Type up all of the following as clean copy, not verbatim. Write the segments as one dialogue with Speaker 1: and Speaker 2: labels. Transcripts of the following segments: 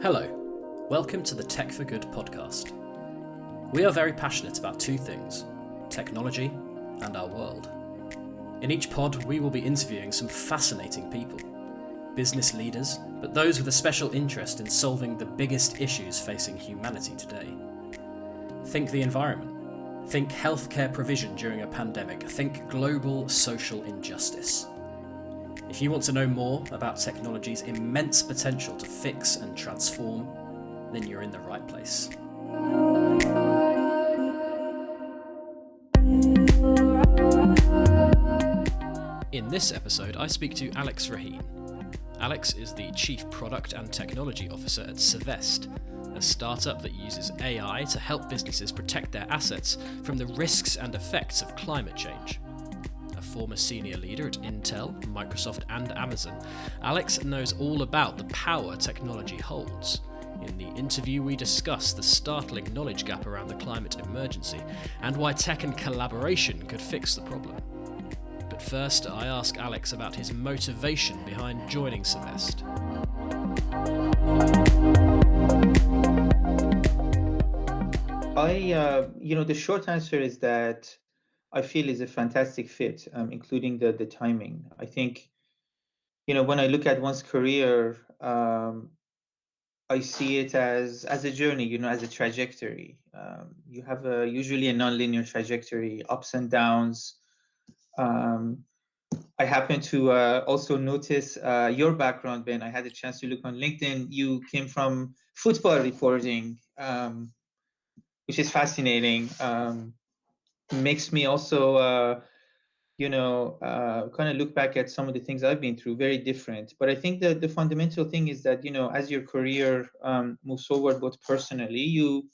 Speaker 1: Hello, welcome to the Tech for Good podcast. We are very passionate about two things, technology and our world. In each pod, we will be interviewing some fascinating people, business leaders, but those with a special interest in solving the biggest issues facing humanity today. Think the environment, think healthcare provision during a pandemic, think global social injustice. If you want to know more about technology's immense potential to fix and transform, then you're in the right place. In this episode, I speak to Alex Rahin. Alex is the Chief Product and Technology Officer at Cervest, a startup that uses AI to help businesses protect their assets from the risks and effects of climate change. Former senior leader at Intel, Microsoft and Amazon, Alex knows all about the power technology holds. In the interview we discuss the startling knowledge gap around the climate emergency and why tech and collaboration could fix the problem. But first, I ask Alex about his motivation behind joining Cervest.
Speaker 2: The short answer is that I feel is a fantastic fit, including the timing. I think, when I look at one's career, I see it as a journey, as a trajectory. You have usually a nonlinear trajectory, ups and downs. I happen to also notice your background, Ben. I had a chance to look on LinkedIn. You came from football reporting, which is fascinating. Makes me also kind of look back at some of the things I've been through, very different. But I think that the fundamental thing is that, as your career moves forward, both personally,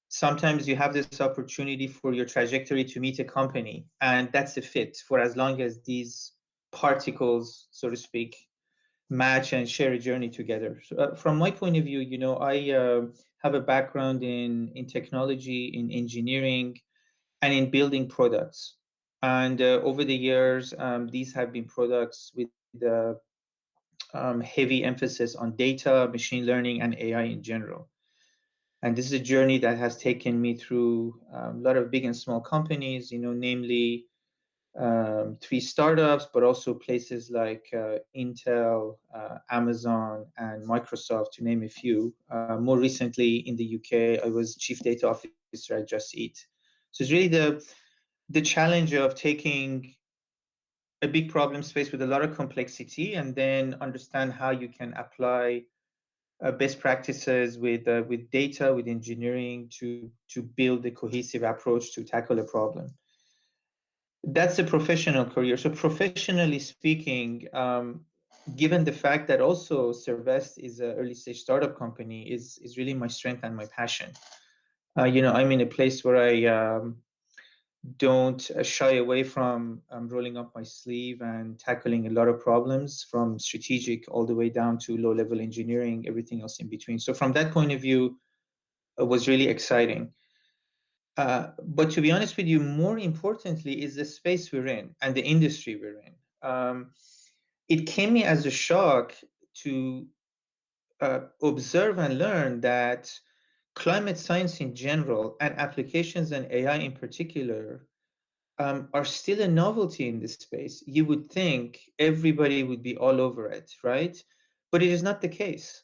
Speaker 2: sometimes you have this opportunity for your trajectory to meet a company, and that's a fit for as long as these particles, so to speak, match and share a journey together. So, from my point of view, I have a background in technology, in engineering, and in building products. And over the years, these have been products with heavy emphasis on data, machine learning, and AI in general. And this is a journey that has taken me through a lot of big and small companies, namely 3 startups, but also places like Intel, Amazon, and Microsoft, to name a few. More recently in the UK, I was Chief Data Officer at Just Eat. So it's really the challenge of taking a big problem space with a lot of complexity and then understand how you can apply best practices with data, with engineering to build a cohesive approach to tackle a problem. That's a professional career. So professionally speaking, given the fact that also Cervest is an early stage startup company, is really my strength and my passion. I'm in a place where I don't shy away from rolling up my sleeve and tackling a lot of problems, from strategic all the way down to low-level engineering, everything else in between. So from that point of view, it was really exciting. But to be honest with you, more importantly is the space we're in and the industry we're in. It came me as a shock to observe and learn that climate science in general and applications and AI in particular are still a novelty in this space. You would think everybody would be all over it, right? But it is not the case.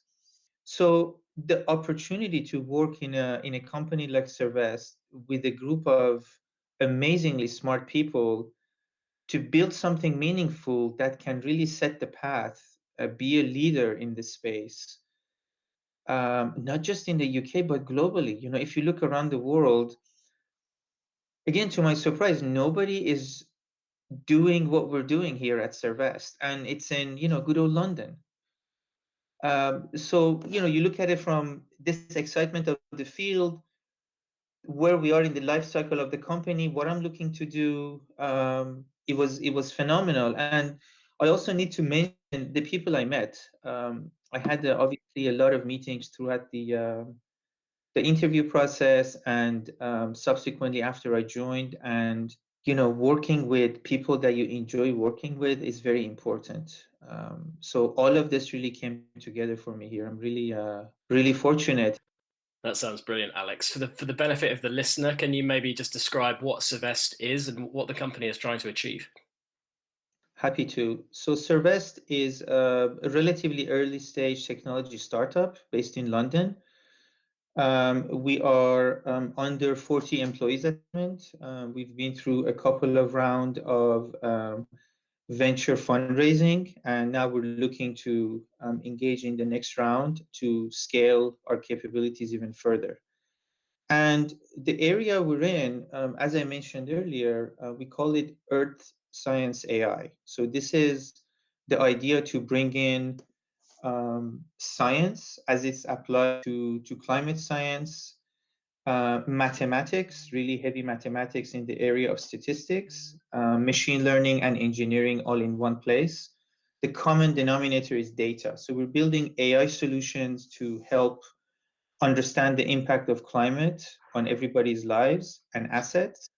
Speaker 2: So the opportunity to work in a company like Cervest with a group of amazingly smart people to build something meaningful that can really set the path, be a leader in this space, not just in the UK, but globally. If you look around the world, again, to my surprise, nobody is doing what we're doing here at Cervest, and it's in good old London. So you look at it from this excitement of the field, where we are in the life cycle of the company, what I'm looking to do. It was phenomenal, and I also need to mention the people I met. I had obviously a lot of meetings throughout the interview process and subsequently after I joined, and working with people that you enjoy working with is very important. So all of this really came together for me here. I'm really fortunate.
Speaker 1: That sounds brilliant, Alex. For the benefit of the listener, can you maybe just describe what Cervest is and what the company is trying to achieve?
Speaker 2: Happy to. So Cervest is a relatively early stage technology startup based in London. We are under 40 employees at the moment. We've been through a couple of rounds of venture fundraising, and now we're looking to engage in the next round to scale our capabilities even further. And the area we're in, as I mentioned earlier, we call it Earth Science AI. So this is the idea to bring in science as it's applied to climate science, mathematics, really heavy mathematics in the area of statistics, machine learning and engineering all in one place. The common denominator is data. So we're building AI solutions to help understand the impact of climate on everybody's lives and assets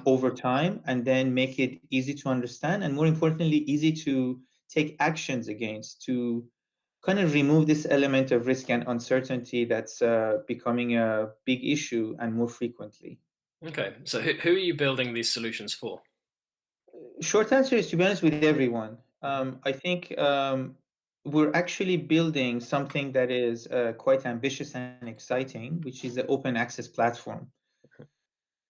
Speaker 2: over time, and then make it easy to understand and, more importantly, easy to take actions against to kind of remove this element of risk and uncertainty that's becoming a big issue and more frequently.
Speaker 1: Okay, so who are you building these solutions for?
Speaker 2: Short answer is, to be honest, with everyone.
Speaker 1: Mhm.
Speaker 2: I think we're actually building something that is quite ambitious and exciting, which is the open access platform.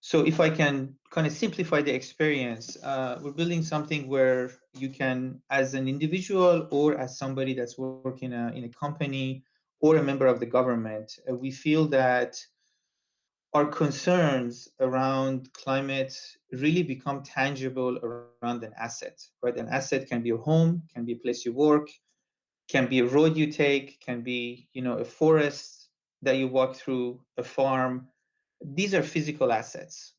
Speaker 2: So if I can kind of simplify the experience, we're building something where you can, as an individual or as somebody that's working in a company or a member of the government, we feel that our concerns around climate really become tangible around an asset, right? An asset can be your home, can be a place you work, can be a road you take, can be, a forest that you walk through, a farm. These are physical assets.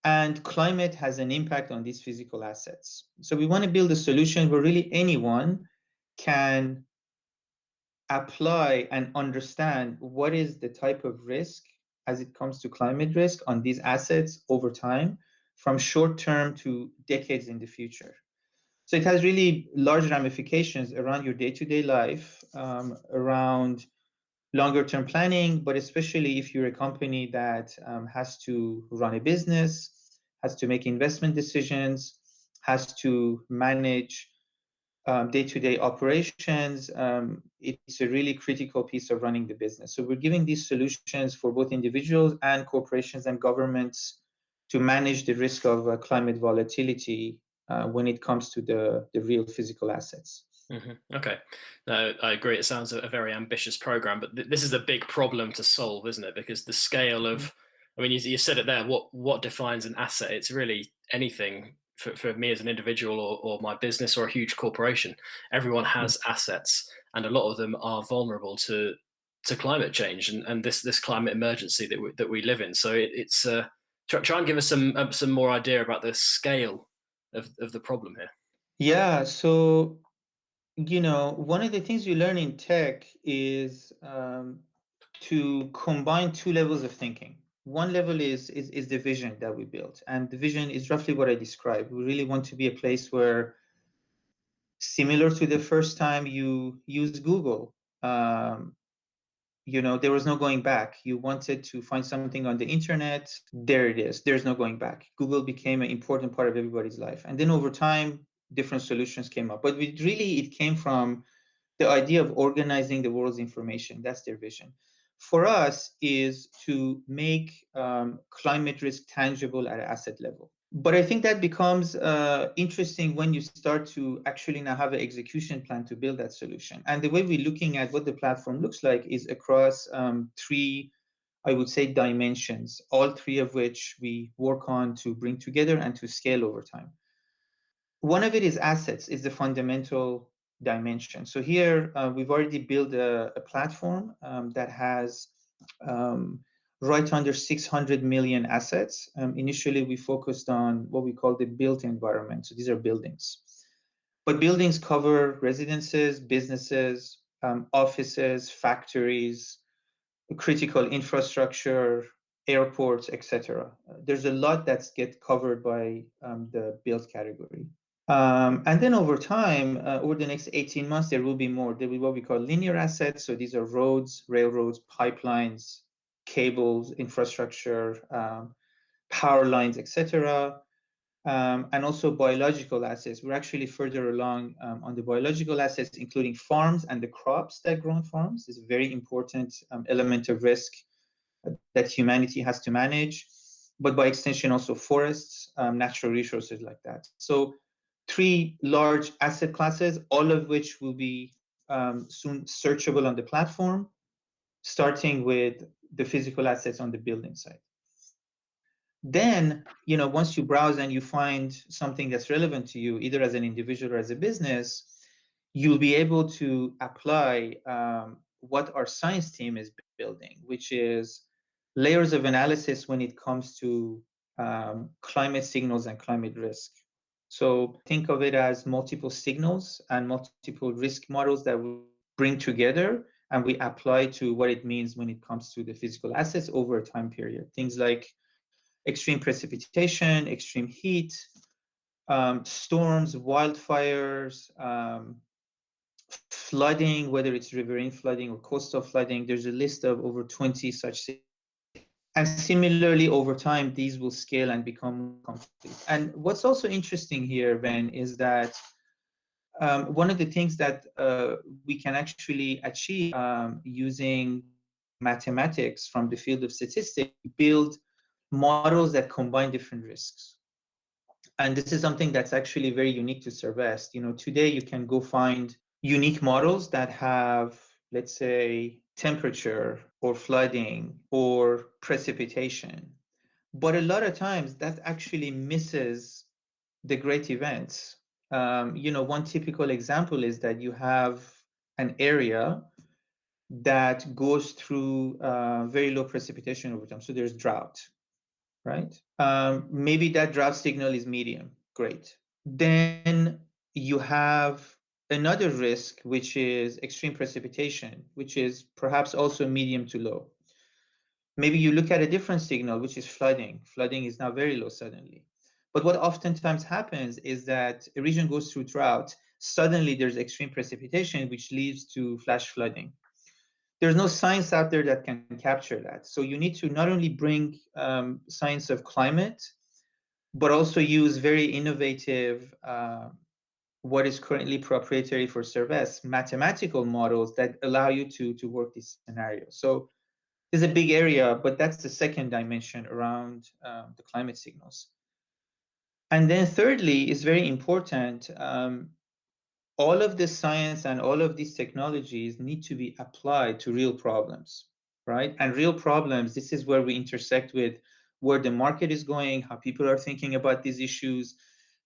Speaker 2: And climate has an impact on these physical assets. So we want to build a solution where really anyone can apply and understand what is the type of risk as it comes to climate risk on these assets over time, from short term to decades in the future. So it has really large ramifications around your day-to-day life, around longer term planning, but especially if you're a company that has to run a business, has to make investment decisions, has to manage day-to-day operations. It's a really critical piece of running the business. So we're giving these solutions for both individuals and corporations and governments to manage the risk of climate volatility when it comes to the real physical assets.
Speaker 1: Okay, no, I agree. It sounds a very ambitious program, but this is a big problem to solve, isn't it? Because the scale of, I mean, you said it there. What defines an asset? It's really anything for me as an individual or my business or a huge corporation. Everyone has assets, and a lot of them are vulnerable to climate change and this climate emergency that we live in. So it's try and give us some more idea about the scale of the problem here.
Speaker 2: Yeah, so one of the things you learn in tech is to combine two levels of thinking. One level is the vision that we built, and the vision is roughly what I described. We really want to be a place where, similar to the first time you used Google, um, there was no going back. You wanted to find something on the internet, there it is. There's no going back. Google became an important part of everybody's life, and then over time, different solutions came up. But it came from the idea of organizing the world's information. That's their vision. For us, is to make climate risk tangible at an asset level. But I think that becomes interesting when you start to actually now have an execution plan to build that solution. And the way we're looking at what the platform looks like is across three, I would say, dimensions, all three of which we work on to bring together and to scale over time. One of it is assets, is the fundamental dimension. So here we've already built a platform that has um, right under 600 million assets. Initially, we focused on what we call the built environment. So these are buildings. But buildings cover residences, businesses, offices, factories, critical infrastructure, airports, etc. There's a lot that's get covered by the built category. And then over time, over the next 18 months, there will be more. There will be what we call linear assets. So these are roads, railroads, pipelines, cables, infrastructure, power lines, etc. And also biological assets. We're actually further along on the biological assets, including farms and the crops that grow on farms. Is a very important element of risk that humanity has to manage, but by extension also forests, natural resources like that. So three large asset classes, all of which will be soon searchable on the platform, starting with the physical assets on the building side. Then, once you browse and you find something that's relevant to you, either as an individual or as a business, you'll be able to apply what our science team is building, which is layers of analysis when it comes to climate signals and climate risk. So think of it as multiple signals and multiple risk models that we bring together and we apply to what it means when it comes to the physical assets over a time period. Things like extreme precipitation, extreme heat, storms, wildfires, flooding, whether it's riverine flooding or coastal flooding. There's a list of over 20 such things. And similarly, over time, these will scale and become complete. And what's also interesting here, Ben, is that one of the things that we can actually achieve using mathematics from the field of statistics, build models that combine different risks. And this is something that's actually very unique to Cervest. Today you can go find unique models that have, let's say, temperature or flooding or precipitation. But a lot of times that actually misses the great events. One typical example is that you have an area that goes through very low precipitation over time. So there's drought, right? Maybe that drought signal is medium, great. Then you have another risk, which is extreme precipitation, which is perhaps also medium to low. Maybe you look at a different signal, which is flooding. Flooding is now very low suddenly. But what oftentimes happens is that a region goes through drought, suddenly there's extreme precipitation, which leads to flash flooding. There's no science out there that can capture that. So you need to not only bring science of climate, but also use very innovative, what is currently proprietary for Cervest, mathematical models that allow you to work these scenarios. So it's a big area, but that's the second dimension around the climate signals. And then thirdly, is very important, all of this science and all of these technologies need to be applied to real problems, right? And real problems, this is where we intersect with where the market is going, how people are thinking about these issues,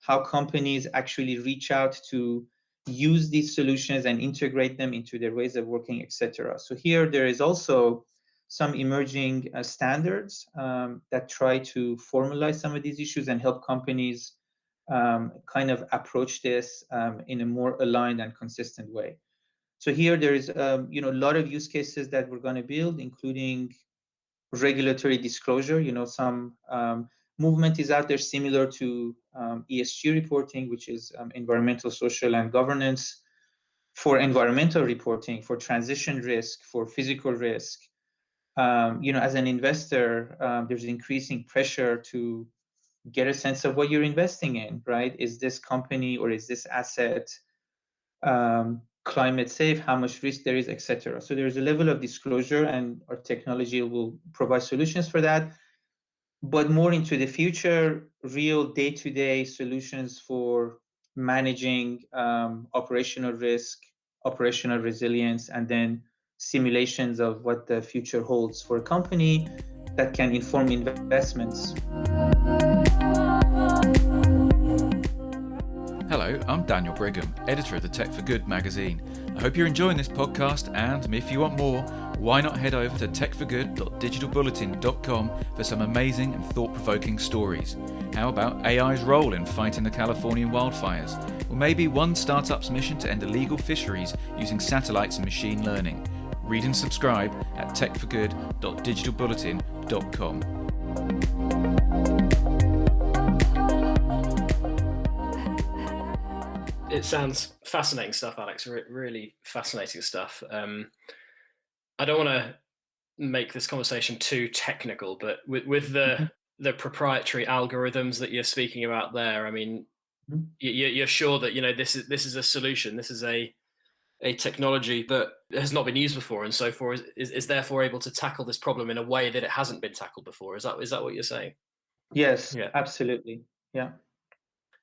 Speaker 2: how companies actually reach out to use these solutions and integrate them into their ways of working, etc. So here there is also some emerging standards that try to formalize some of these issues and help companies kind of approach this in a more aligned and consistent way. So here there is a lot of use cases that we're going to build, including regulatory disclosure. Some movement is out there similar to ESG reporting, which is environmental, social, and governance, for environmental reporting, for transition risk, for physical risk. As an investor, there's increasing pressure to get a sense of what you're investing in, right? Is this company or is this asset climate safe? How much risk there is, etc. So there's a level of disclosure, and our technology will provide solutions for that. But more into the future, real day-to-day solutions for managing operational risk, operational resilience, and then simulations of what the future holds for a company that can inform investments.
Speaker 3: Hello, I'm Daniel Brigham, editor of the Tech for Good magazine. I hope you're enjoying this podcast, and if you want more, why not head over to techforgood.digitalbulletin.com for some amazing and thought-provoking stories. How about AI's role in fighting the Californian wildfires? Or maybe one startup's mission to end illegal fisheries using satellites and machine learning. Read and subscribe at techforgood.digitalbulletin.com.
Speaker 1: It sounds fascinating stuff, Alex. Really fascinating stuff. I don't want to make this conversation too technical, but with
Speaker 2: Mhm,
Speaker 1: the proprietary algorithms that you're speaking about there, I mean,
Speaker 2: mhm.
Speaker 1: you're sure that this is a solution, this is a technology that has not been used before, and so forth is therefore able to tackle this problem in a way that it hasn't been tackled before. Is that what you're saying?
Speaker 2: Yes,
Speaker 1: Yeah.
Speaker 2: absolutely. Yeah.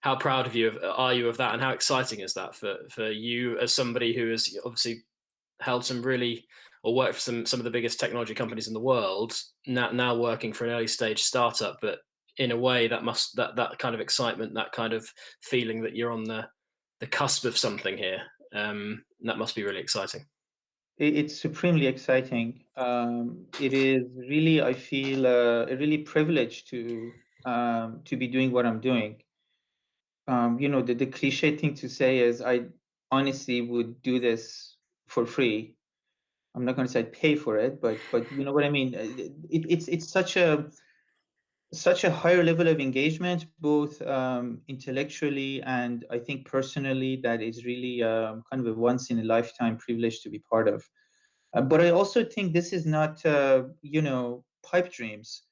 Speaker 1: How proud are you of that, and how exciting is that for you as somebody who has obviously held some really or worked for some of the biggest technology companies in the world, now working for an early stage startup, but in a way that kind of excitement, that kind of feeling that you're on the cusp of something here, that must be really exciting.
Speaker 2: It's supremely exciting. It is really, I feel, really privileged to be doing what I'm doing. The cliche thing to say is I honestly would do this for free. I'm not going to say I'd pay for it, but you know what I mean. It's such a higher level of engagement, both intellectually and I think personally, that is really kind of a once in a lifetime privilege to be part of. But I also think this is not, pipe dreams.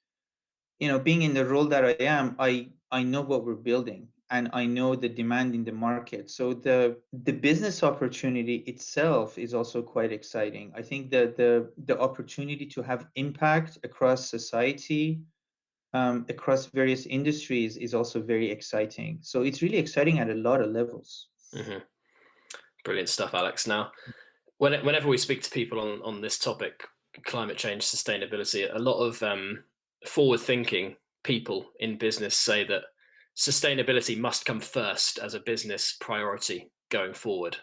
Speaker 2: Being in the role that I am, I know what we're building and I know the demand in the market. So the business opportunity itself is also quite exciting. I think that the opportunity to have impact across society, across various industries is also very exciting. So it's really exciting at a lot of levels.
Speaker 1: Hmm. Brilliant stuff, Alex. Now, whenever we speak to people on this topic, climate change, sustainability, a lot of forward-thinking people in business say that sustainability must come first as a business priority going forward.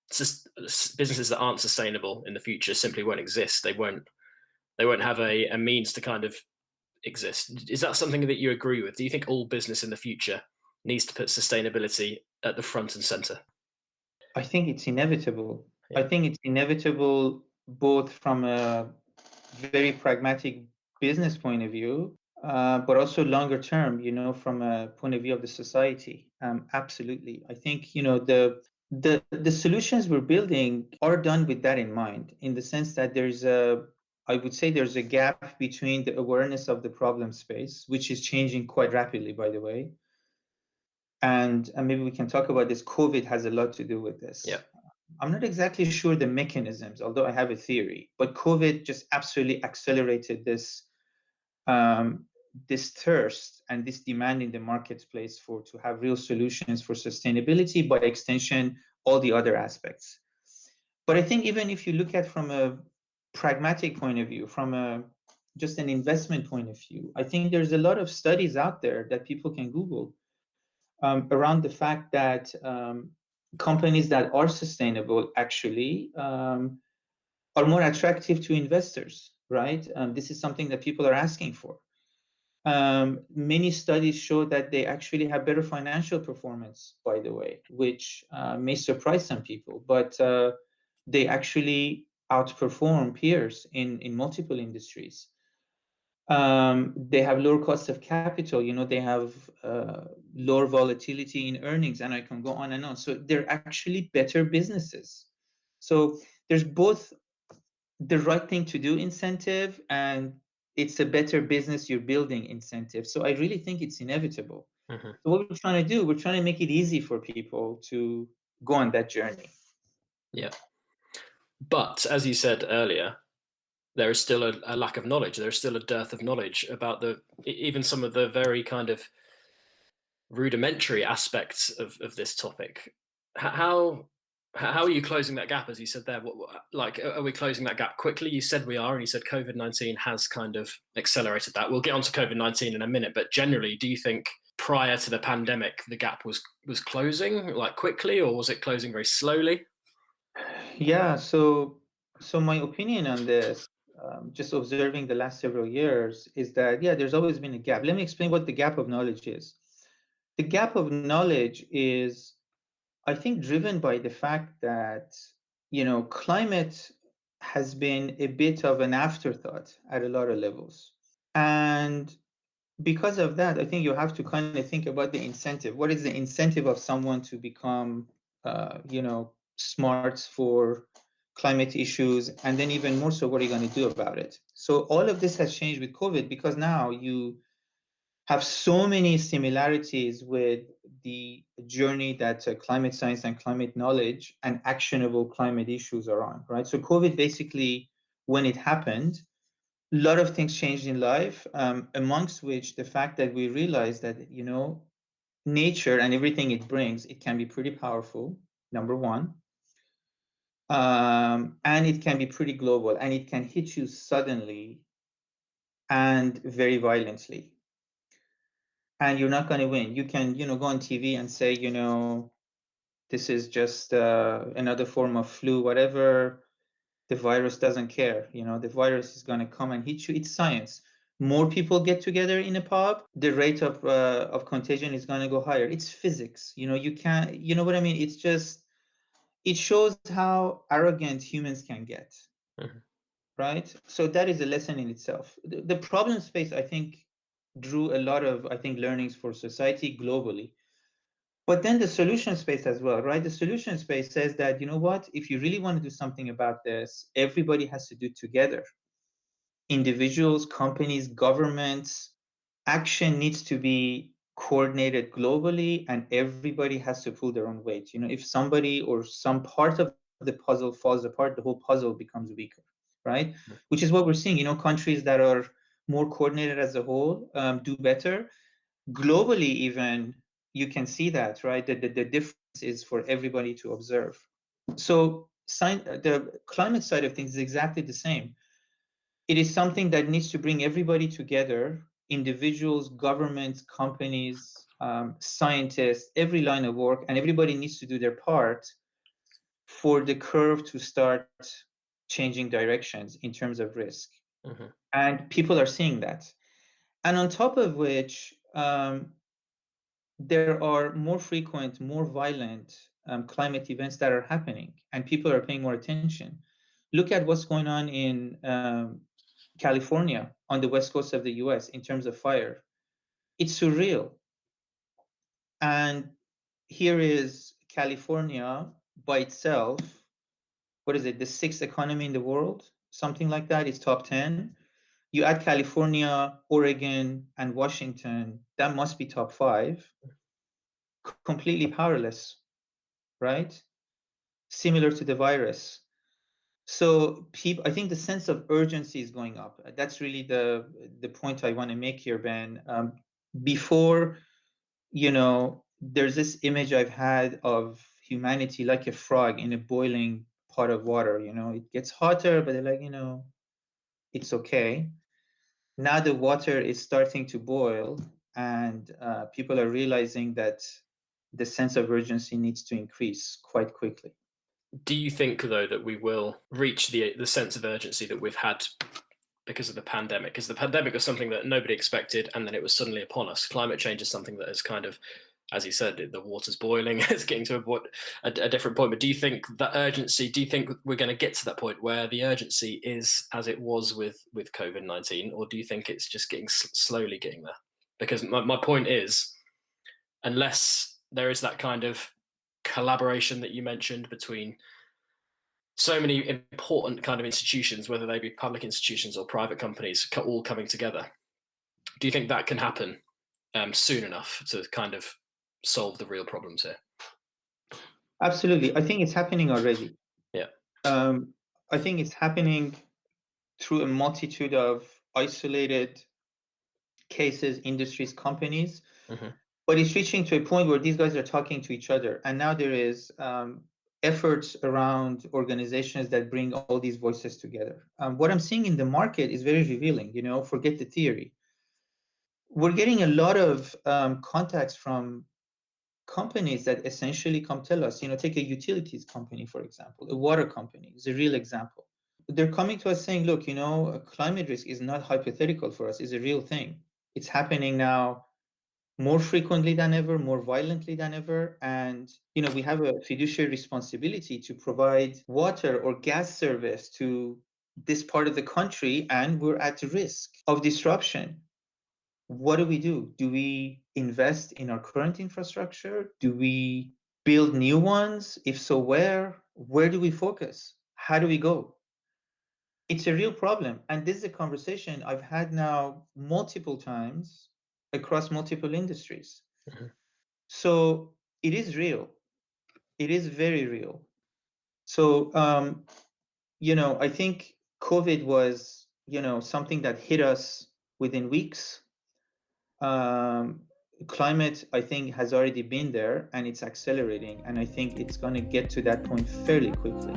Speaker 1: Businesses that aren't sustainable in the future simply won't exist. They won't have a means to kind of exist. Is that something that you agree with? Do you think all business in the future needs to put sustainability at the front and center?
Speaker 2: I think it's inevitable. I
Speaker 1: Yeah.
Speaker 2: think it's inevitable both from a very pragmatic business point of view, but also longer term, from a point of view of the society. Absolutely. I think, the solutions we're building are done with that in mind, in the sense that I would say there's a gap between the awareness of the problem space, which is changing quite rapidly, by the way. And maybe we can talk about this. COVID has a lot to do with
Speaker 1: Yeah.
Speaker 2: this. I'm not exactly sure the mechanisms, although I have a theory. But COVID just absolutely accelerated um, this thirst and this demand in the marketplace to have real solutions for sustainability, by extension, all the other aspects. But I think even if you look at from a pragmatic point of view, from a just an investment point of view, I think there's a lot of studies out there that people can Google around the fact that companies that are sustainable actually are more attractive to investors, right? This is something that people are asking for. Many studies show that they actually have better financial performance, by the way, which may surprise some people, but they actually outperform peers in multiple industries. They have lower cost of capital, they have lower volatility in earnings, and I can go on and on. So they're actually better businesses. So there's both the right thing to do incentive, and it's a better business you're building incentive. So I really think it's inevitable.
Speaker 1: Hmm.
Speaker 2: So what we're trying to do, we're trying to make it easy for people to go on that journey.
Speaker 1: Yeah. But as you said earlier, there is still a lack of knowledge. There is still a dearth of knowledge about even some of the very kind of rudimentary aspects of this topic. How are you closing that gap? As you said there, like, are we closing that gap quickly? You said we are, and you said COVID-19 has kind of accelerated that. We'll get onto COVID-19 in a minute, but generally, do you think prior to the pandemic the gap was closing like quickly, or was it closing very slowly?
Speaker 2: Yeah, so my opinion on this, just observing the last several years, is that yeah, there's always been a gap. Let me explain what the gap of knowledge is. The gap of knowledge is, I think, driven by the fact that climate has been a bit of an afterthought at a lot of levels. And because of that, I think you have to kind of think about the incentive. What is the incentive of someone to become, smart for climate issues? And then even more so, what are you going to do about it? So all of this has changed with COVID, because now you have so many similarities with the journey that climate science and climate knowledge and actionable climate issues are on, right? So COVID basically, when it happened, a lot of things changed in life, amongst which the fact that we realized that, nature and everything it brings, it can be pretty powerful, number one. And it can be pretty global, and it can hit you suddenly and very violently. And you're not going to win. You can, go on TV and say, this is just another form of flu, whatever. The virus doesn't care. The virus is going to come and hit you. It's science. More people get together in a pub, the rate of contagion is going to go higher. It's physics. You can't, you know what I mean? It's just, it shows how arrogant humans can get.
Speaker 1: Mm-hmm.
Speaker 2: Right? So that is a lesson in itself. The problem space, I think, drew a lot of, I think, learnings for society globally. But then the solution space as well, right? The solution space says that, you know what, if you really want to do something about this, everybody has to do it together. Individuals, companies, governments, action needs to be coordinated globally, and everybody has to pull their own weight. If somebody or some part of the puzzle falls apart, the whole puzzle becomes weaker, right? Which is what we're seeing. Countries that are more coordinated as a whole do better. Globally, even, you can see that, right? The difference is for everybody to observe. So the climate side of things is exactly the same. It is something that needs to bring everybody together, individuals, governments, companies, scientists, every line of work, and everybody needs to do their part for the curve to start changing directions in terms of risk.
Speaker 1: Mm-hmm.
Speaker 2: And people are seeing that. And on top of which, there are more frequent, more violent climate events that are happening, and people are paying more attention. Look at what's going on in California on the west coast of the US in terms of fire. It's surreal. And here is California by itself. What is it? The sixth economy in the world, something like that. It's top 10. You add California, Oregon, and Washington, that must be top 5. Completely powerless, right? Similar to the virus. So people, I think the sense of urgency is going up. That's really the point I want to make here, Ben. Before, there's this image I've had of humanity like a frog in a boiling pot of water. It gets hotter, but they're like, it's okay. Now the water is starting to boil, and people are realizing that the sense of urgency needs to increase quite quickly.
Speaker 1: Do you think, though, that we will reach the sense of urgency that we've had because of the pandemic? Because the pandemic was something that nobody expected, and then it was suddenly upon us. Climate change is something that is kind of, as you said, the water's boiling. It's getting to a different point. But do you think that urgency? Do you think we're going to get to that point where the urgency is as it was with COVID-19, or do you think it's just getting slowly getting there? Because my point is, unless there is that kind of collaboration that you mentioned between so many important kind of institutions, whether they be public institutions or private companies, all coming together, do you think that can happen soon enough to kind of solve the real problems here?
Speaker 2: Absolutely. I think it's happening already.
Speaker 1: Yeah.
Speaker 2: I think it's happening through a multitude of isolated cases, industries, companies.
Speaker 1: Mm-hmm.
Speaker 2: But it's reaching to a point where these guys are talking to each other. And now there is efforts around organizations that bring all these voices together. What I'm seeing in the market is very revealing. Forget the theory. We're getting a lot of contacts from companies that essentially come tell us, take a utilities company, for example, a water company is a real example. They're coming to us saying, look, climate risk is not hypothetical for us, it's a real thing. It's happening now more frequently than ever, more violently than ever. And, we have a fiduciary responsibility to provide water or gas service to this part of the country, and we're at risk of disruption. what do we do? Do we invest in our current infrastructure? Do we build new ones? If so, where? Where do we focus? How do we go? It's a real problem. And this is a conversation I've had now multiple times across multiple industries.
Speaker 1: Mhm.
Speaker 2: So it is real. It is very real. So, I think COVID was, something that hit us within weeks. Um, Climate, I think, has already been there and it's accelerating. And I think it's going to get to that point fairly quickly.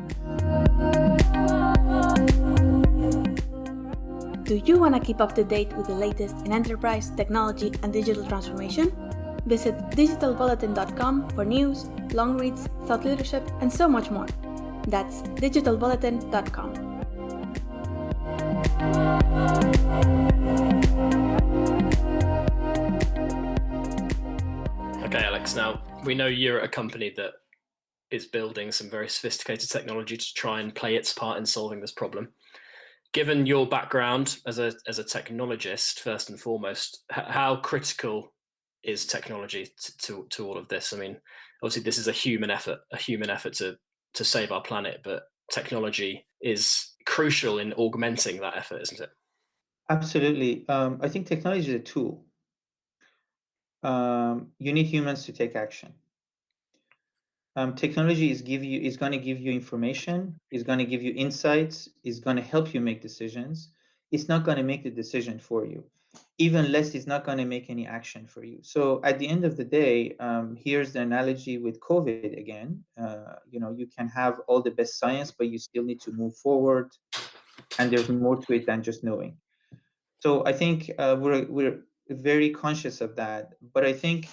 Speaker 4: Do you want to keep up to date with the latest in enterprise, technology, and digital transformation? Visit digitalbulletin.com for news, long reads, thought leadership, and so much more. That's digitalbulletin.com.
Speaker 1: Okay, Alex, now we know you're at a company that is building some very sophisticated technology to try and play its part in solving this problem. Given your background as a technologist, first and foremost, how critical is technology to all of this? I mean, obviously this is a human effort to save our planet, but technology is crucial in augmenting that effort, isn't it?
Speaker 2: Absolutely. I think technology is a tool. You need humans to take action. Technology is going to give you information, is going to give you insights, is going to help you make decisions. It's not going to make the decision for you. Even less, it's not going to make any action for you. So at the end of the day, here's the analogy with COVID again. You can have all the best science, but you still need to move forward, and there's more to it than just knowing. So I think we're very conscious of that. But I think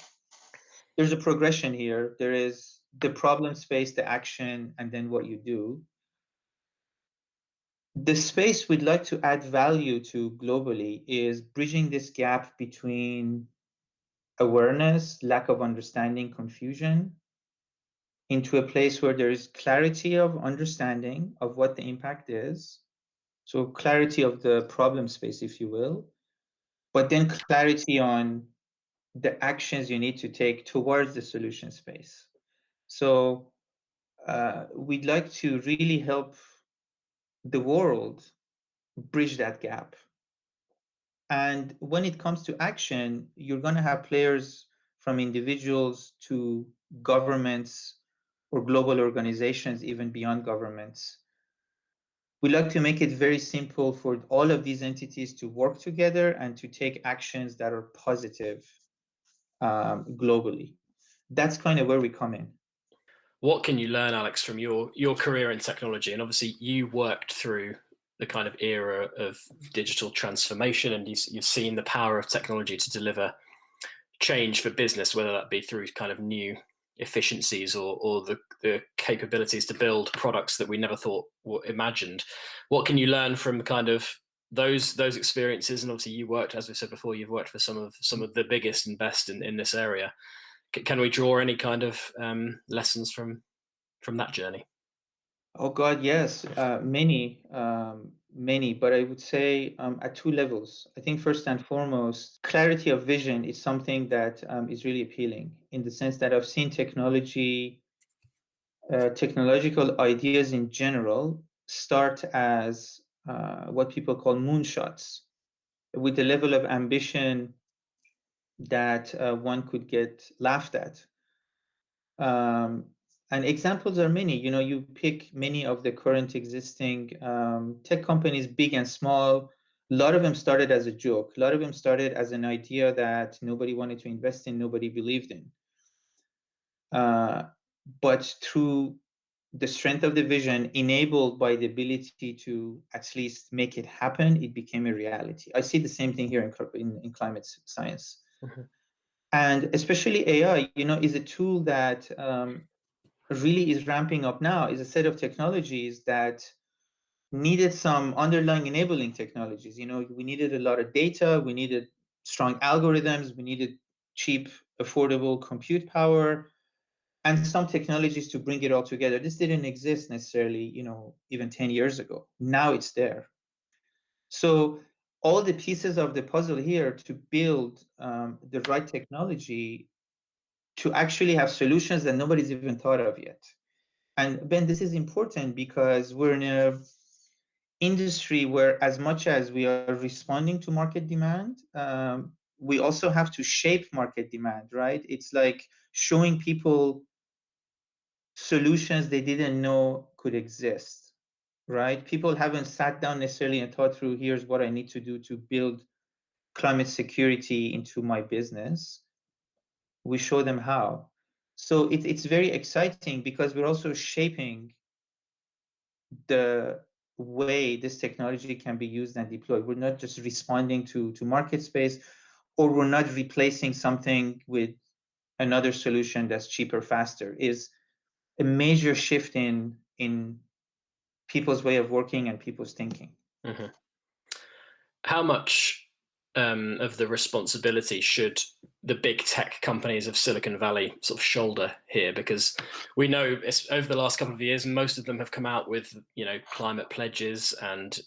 Speaker 2: there's a progression here. There is the problem space, the action, and then what you do. The space we'd like to add value to globally is bridging this gap between awareness, lack of understanding, confusion, into a place where there is clarity of understanding of what the impact is. So clarity of the problem space, if you will, but then clarity on the actions you need to take towards the solution space. So we'd like to really help the world bridge that gap. And when it comes to action, you're going to have players from individuals to governments or global organizations, even beyond governments. We like to make it very simple for all of these entities to work together and to take actions that are positive globally. That's kind of where we come in.
Speaker 1: What can you learn, Alex, from your career in technology? And obviously you worked through the kind of era of digital transformation, and you've seen the power of technology to deliver change for business, whether that be through kind of new efficiencies or the capabilities to build products that we never thought were imagined. What can you learn from kind of those experiences? And obviously you worked, as we said before, you've worked for some of the biggest and best in this area. Can we draw any kind of lessons from that journey?
Speaker 2: Oh God, yes, many, but I would say at two levels. I think first and foremost, clarity of vision is something that is really appealing in the sense that I've seen technological ideas in general start as what people call moonshots, with a level of ambition that one could get laughed at. And examples are many. You pick many of the current existing tech companies, big and small. A lot of them started as a joke. A lot of them started as an idea that nobody wanted to invest in, nobody believed in. But through the strength of the vision, enabled by the ability to at least make it happen, it became a reality. I see the same thing here in climate science. Mm-hmm. And especially AI, is a tool that really is ramping up now, is a set of technologies that needed some underlying enabling technologies. We needed a lot of data, we needed strong algorithms, we needed cheap, affordable compute power, and some technologies to bring it all together. This didn't exist necessarily, even 10 years ago. Now it's there. So all the pieces of the puzzle here to build the right technology to actually have solutions that nobody's even thought of yet. And Ben, this is important because we're in a industry where, as much as we are responding to market demand, we also have to shape market demand, right? It's like showing people solutions they didn't know could exist, right? People haven't sat down necessarily and thought through, here's what I need to do to build climate security into my business. We show them how. So it's very exciting because we're also shaping the way this technology can be used and deployed. We're not just responding to market space, or we're not replacing something with another solution that's cheaper, faster. Is a major shift in people's way of working and people's thinking.
Speaker 1: Mm-hmm. How much of the responsibility should the big tech companies of Silicon Valley sort of shoulder here? Because we know over the last couple of years, most of them have come out with, climate pledges and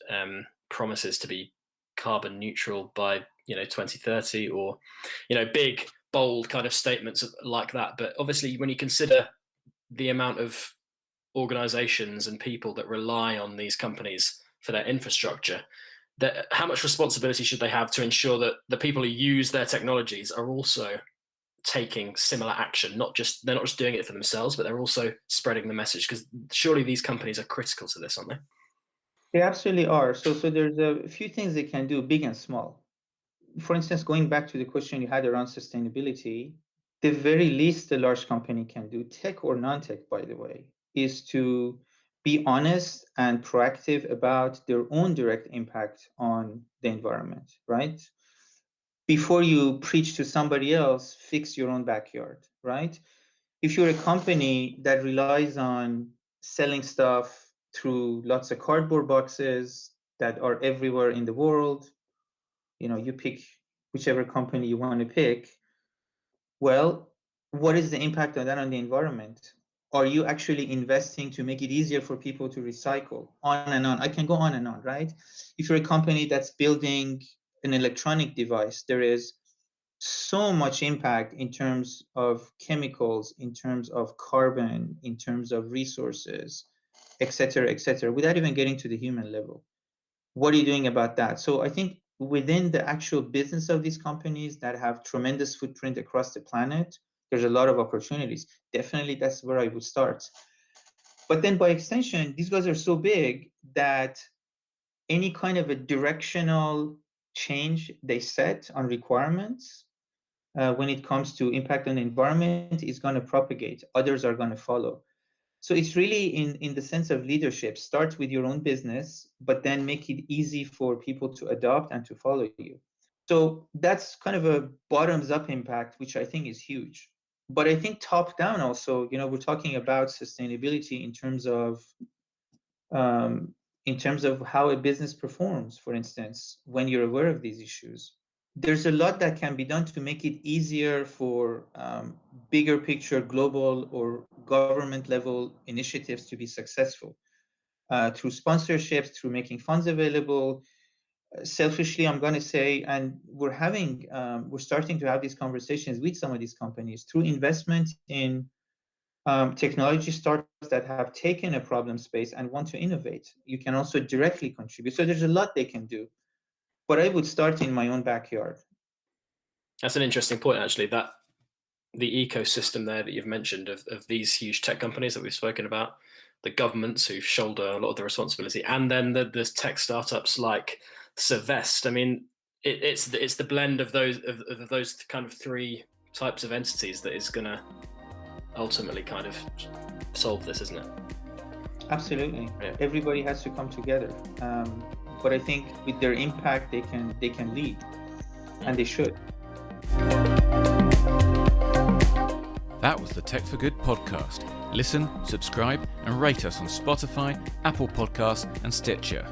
Speaker 1: promises to be carbon neutral by, 2030, or, big, bold kind of statements like that. But obviously, when you consider the amount of organizations and people that rely on these companies for their infrastructure, that how much responsibility should they have to ensure that the people who use their technologies are also taking similar action? They're not just doing it for themselves, but they're also spreading the message, because surely these companies are critical to this, aren't they?
Speaker 2: They absolutely are. So there's a few things they can do, big and small. For instance, going back to the question you had around sustainability, the very least a large company can do, tech or non-tech, by the way, is to be honest and proactive about their own direct impact on the environment, right? Before you preach to somebody else, fix your own backyard, right? If you're a company that relies on selling stuff through lots of cardboard boxes that are everywhere in the world, you pick whichever company you want to pick. Well, what is the impact of that on the environment? Are you actually investing to make it easier for people to recycle? On and on. I can go on and on, right? If you're a company that's building an electronic device, there is so much impact in terms of chemicals, in terms of carbon, in terms of resources, et cetera, without even getting to the human level. What are you doing about that? So I think within the actual business of these companies that have tremendous footprint across the planet, there's a lot of opportunities. Definitely, that's where I would start. But then by extension, these guys are so big that any kind of a directional change they set on requirements when it comes to impact on the environment is going to propagate. Others are going to follow. So it's really in the sense of leadership. Start with your own business, but then make it easy for people to adopt and to follow you. So that's kind of a bottoms-up impact, which I think is huge. But I think top-down also, we're talking about sustainability in terms of how a business performs, for instance, when you're aware of these issues. There's a lot that can be done to make it easier for bigger picture global or government level initiatives to be successful through sponsorships, through making funds available. Selfishly, I'm going to say, and we're starting to have these conversations with some of these companies through investment in technology startups that have taken a problem space and want to innovate. You can also directly contribute. So there's a lot they can do. But I would start in my own backyard.
Speaker 1: That's an interesting point, actually, that the ecosystem there that you've mentioned of these huge tech companies that we've spoken about, the governments who shoulder a lot of the responsibility, and then the tech startups like Cervest. I mean, it's the blend of those kind of three types of entities that is going to ultimately kind of solve this, isn't it?
Speaker 2: Absolutely.
Speaker 1: Yeah.
Speaker 2: Everybody has to come together. But I think with their impact, they can lead, and they should.
Speaker 3: That was the Tech for Good podcast. Listen, subscribe, and rate us on Spotify, Apple Podcasts, and Stitcher.